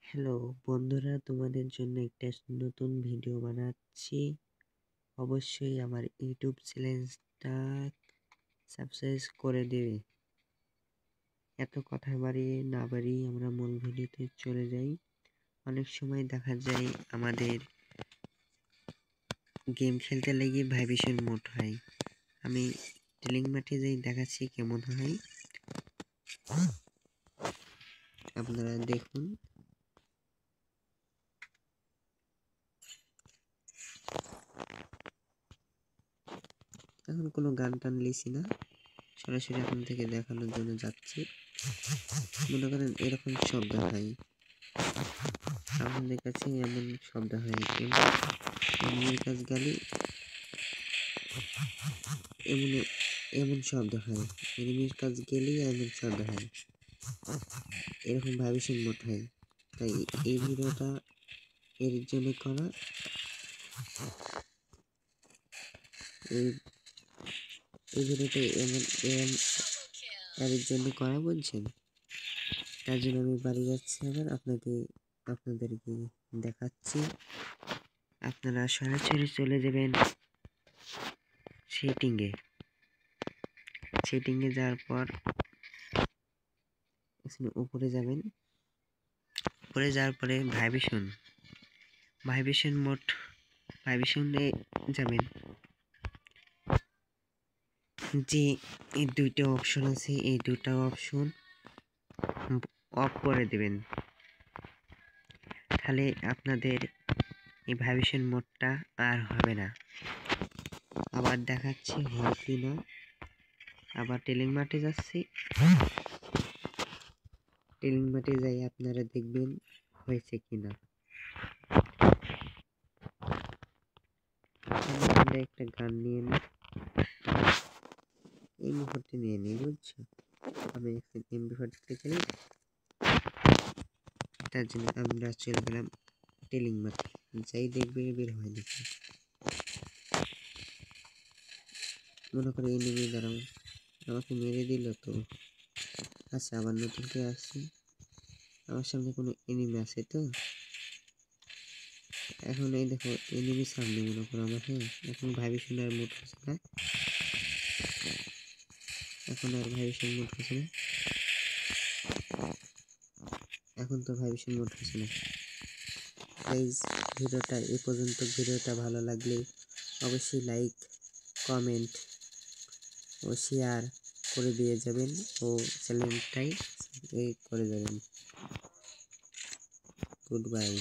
Hello বন্ধুরা, তোমাদের জন্য একটা নতুন ভিডিও বানাচ্ছি। অবশ্যই আমার ইউটিউব চ্যানেলটা সাবস্ক্রাইব করে দেবে। এত কথা বাড়িয়ে না বাড়িয়ে আমরা মূল ভিডিওতে চলে যাই। অনেক সময় দেখা যায় আমাদের গেম খেলতে লেগে ভাইব্রেশন মোড হয়। আমি টেলিং মাঠে যাই দেখাচ্ছি কেমন হয়, আপনারা দেখুন। এখন কোনো গান টান লিছি না, সরাসরি এখন থেকে দেখানোর জন্য যাচ্ছি। মনে করেন এরকম শব্দ হয়, আমাদের কাছে এমন শব্দ হয়, এমন কাজ গালি এমন এমন শব্দ হয়, এনিমির কাজ গেলেই এমন শব্দ হয়, এরকম ভাইব্রেশন মোড হয়। তাই এই ভিডিওটা এর জন্য করা, এই ভিডিওটা এর জন্য করা বলছেন। তার জন্য আমি বাড়ি যাচ্ছি, আবার আপনাদেরকে দেখাচ্ছি। আপনারা সরাসরি চলে যাবেন সেটিংয়ে যাওয়ার পর উপরে যাবেন। উপরে যাওয়ার পরে ভাইব্রেশন মোড ভাইব্রেশনে যাবেন। যে এই দুইটা অপশন আছে, এই দুটো অপশন অফ করে দেবেন, তাহলে আপনাদের এই ভাইব্রেশন মোডটা আর হবে না। আবার দেখাচ্ছি হয় কি না। আবার টেলিং মাঠে যাচ্ছি, টেলিং মাঠে যাই আপনারা দেখবেন হয়েছে কিনা। একটা গান নিয়ে নিই, এই মুহূর্তে নিয়ে নিই, বুঝছো? আমি MP40 খেলি, তার জন্য আমরা চলে গেলাম টেলিং মাঠে। যাই দেখবে বের হয় দেখি, মনে করে এনিমি দাঁড়াও আমাকে মেরে দিল তো। আচ্ছা, আবার নতুন করে আসছি, আমার সামনে কোনো এনিমি আছে তো। এখন এই দেখো এনিমি সামনে, মনে করো আমার। হ্যাঁ, এখন ভাইব্রেশন আর মোড হচ্ছে না, এখন তো ভাইব্রেশন মোড হচ্ছে না। গাইস, ভিডিওটা এই পর্যন্ত। ভিডিওটা ভালো লাগলে অবশ্যই লাইক, কমেন্ট ও শেয়ার করে দিয়ে যাবেন, ও চ্যানেলটাই করে যাবেন। Good bye.